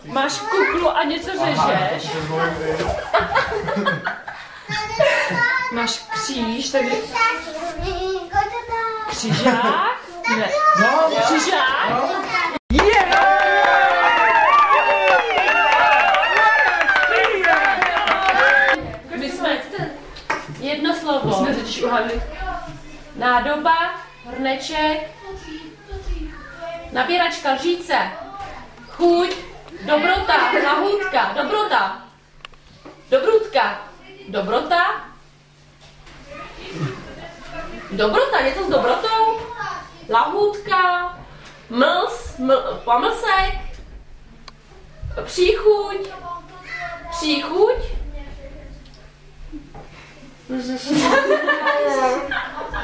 Máš kuklu a něco řežeš. Máš kříž, takže... Křižák? Ne. Křižák? My jsme... Jedno slovo. Jsme totiž uhádli. Nádoba, hrneček, nabíračka, lžíce, chuť, dobrota, lahůdka, dobrota, dobrůdka, dobrota, dobrota, něco s dobrotou, lahůdka, pamlsek, příchuť, příchuť,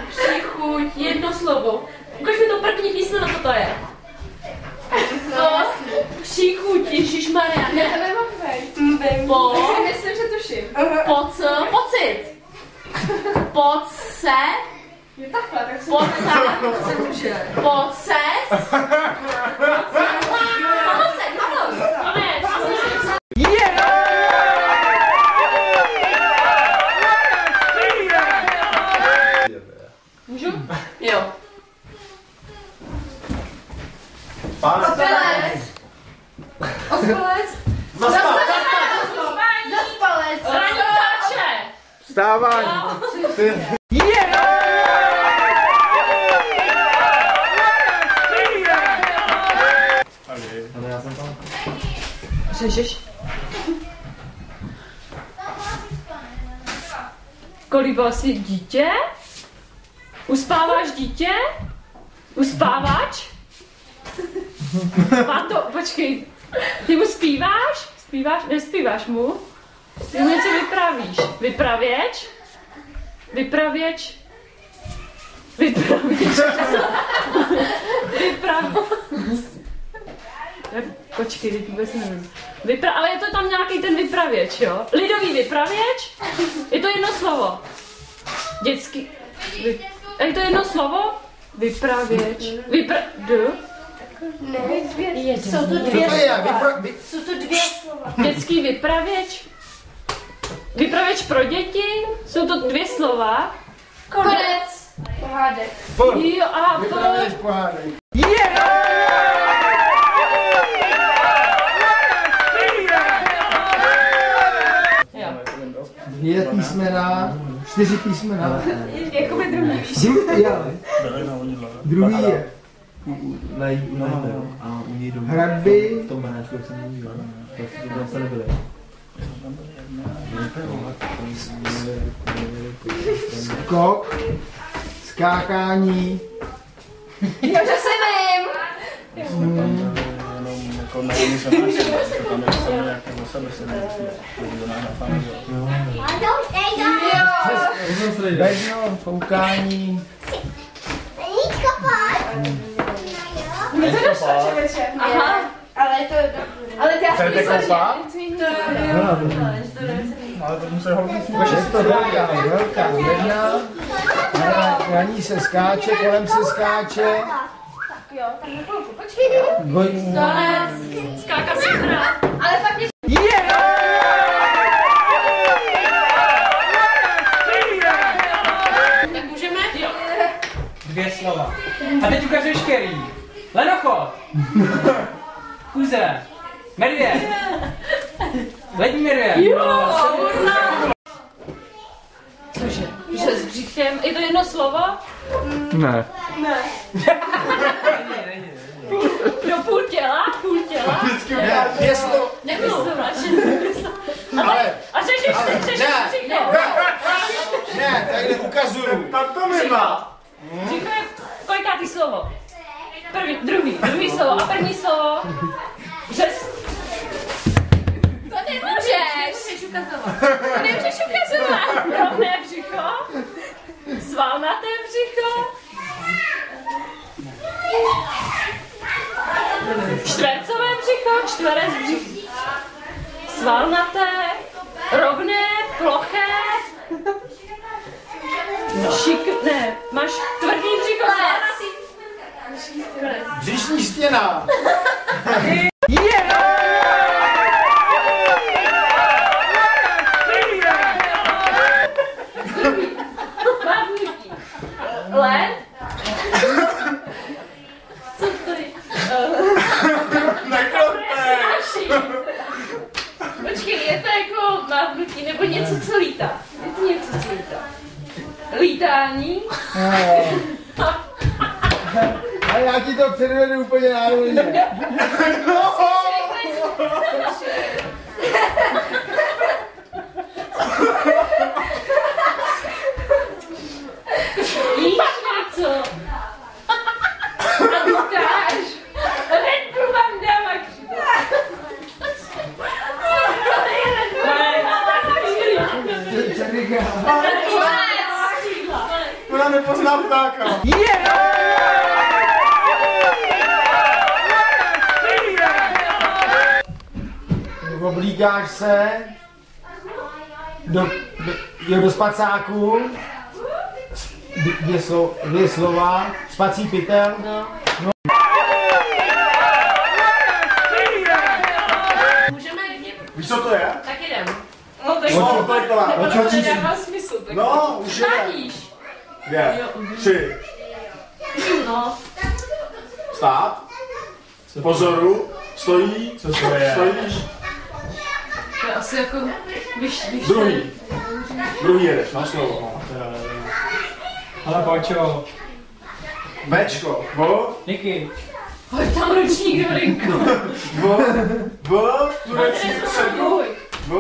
příchuť, jedno slovo. Ukaž mi to první písmeno, co to je. Příchuť, ježišmarja. Ne, to nemám vejít. Myslím, že tuším. Pocit. Poce. Je takhle, tak jsem Pocet. Můžu? Jo. Zaspalec. Ospalec. Zaspalec. Zraní ptáče. Vstávání. Řežeš? Kolíbal jsi dítě? Uspáváš dítě? Uspávač? Počkej, ty mu zpíváš? Zpíváš? Nespíváš mu? Ty mu něco vypravíš. Vypravěč? Vypravěč? Vypravěč? Počkej, teď vůbec nevím. Ale je to tam nějaký ten vypravěč, jo? Lidový vypravěč? Je to jedno slovo. Dětský... Je to jedno slovo? Vypravěč. Ne, jsou to dvě slova. Dětský vypravěč? Vypravěč pro děti? Jsou to dvě slova? Konec. Pohádek. Jo, a Vypravěč pohádek. Dvě písmena, 4 písmena. Jakoby druhý. Druhý je hradby, skok, skákání. Jo, že si vím. Bedno, foukání. Mě to došlo, člověče. Aha. Ale je to dobrý. Ale ty To je tekopa? Ale to musí hodně Je to velká bedna. Na ní se skáče, kolem se skáče. Tak jo, tak na chvilku, počkej. konec. Skáka si hra. Ale fakt je... Tak můžeme? Jo. 2 slova. A teď ukazuješ který. Lenochod. Kuze. Medvěd. Lední medvěd. Jo, cože? Že s břichem. Je to jedno slovo? Ne. Do půl těla? Půl těla? Ne, jestlo. Nevyslovat. Ale. A řežeš břicho. Ne, tady ukazuju. Tak to nemá. Břicho je kolikátý slovo? Druhý slovo. A první slovo? Řez. To nemůžeš. To nemůžeš ukazovat. Rovné břicho. Svalnaté břicho. Čtvercové břicho. Čtverec břicho. Svalnaté. Rovné. Ploché. Ne, máš tvrdý břicho. Břišní stěna. Mávnutí. Let. Co to je? Počkej, je to jako mávnutí nebo něco, co lítá? Je to něco, co lítá? Lítání? A já ti to předvedu úplně národně. Víš něco? A lítáš? Red Bull vám dává křivo. Ona nepozná ptáka. Oblíkáš se do spacáku, dvě slova, spací pytel. Můžeme jít? Víš, co to je? Tak jdem. No tak No, to je to. to nedává smysl. Tak No, už je. Vstádíš. 2, 3. No. Stát. Pozoru. Stojí. Co to je? Stojíš. To je asi jako, víš Druhý. Druhý jedeš, na slovo. Ale pojďo. Bčko. Bo. Díky. Hoď tam ručník do rinku. B. Turecký sedm. B.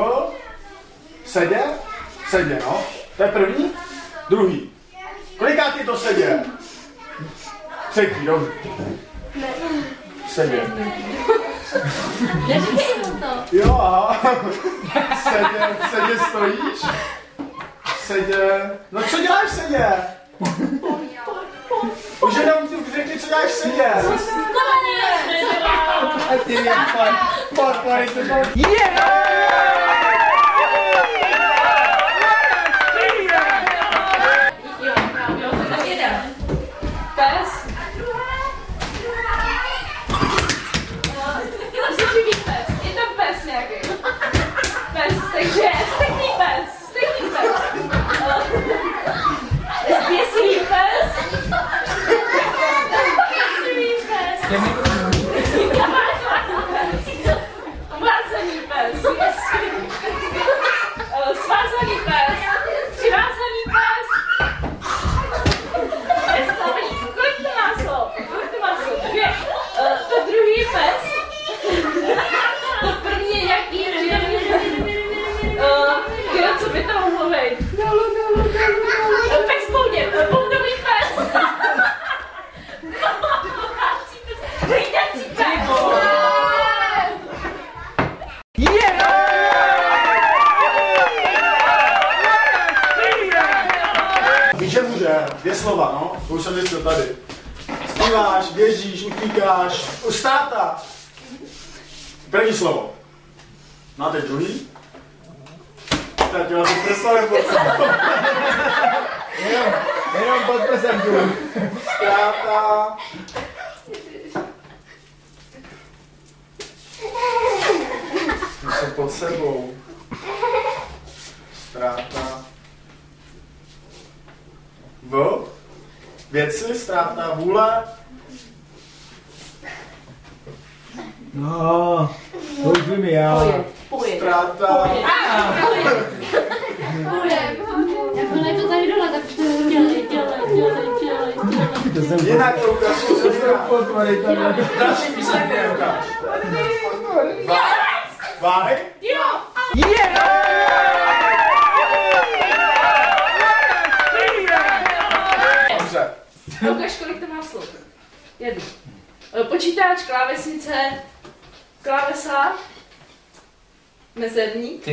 Sedě. Sedě, no. To je první. Druhý. Kolikátý je to sedě? Třetí, dobře. Sedě. Jo, aha. Sedě stojíš. Sedě. No co děláš v sedě? Už jenom ti řekni, co děláš v sedě. A ty je pojď, to bylo. Pes. Je to pes nějaký. Pes, takže stekný pes. Stekný pes. Zběsilý pes. Zběsilý pes. Vázaný pes. Svázaný pes. Přivázaný pes. Kolik to má slov? Dvě. To druhý pes. To první je nějaký co by to mohlo být? Pes poudě. Poudový pes. Hlídací pes. Víš, že může? Dvě slova, no. To už jsem zjistil tady. Zpíváš, běžíš, utíkáš. Státa. První slovo. No a teď druhý. Tak já si představím pod sebou. Jenom pod prsem tu. Ztráta. Jsem pod sebou. Ztráta. Věci, ztráta vůle. No, to už vím já. Ztráta. Jakmile to tady dole, tak dělej. To jsem Jinak to ukážu. potvory tady. Další písmenky ukáž. Váhy? Jo. Dobře. Ukaž, kolik to má slov. Jedno. Počítač, klávesnice, klávesa, mezerník.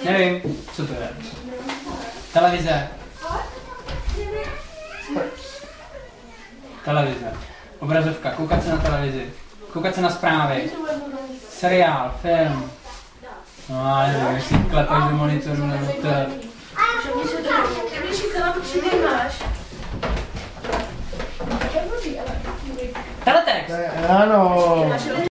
Nevím, co to je. Televize. Televize. Obrazovka. Koukat se na televizi. Koukat se na zprávy. Seriál, film. No já nevím, jestli klepeš do monitoru nebo to. Teletext! Ano.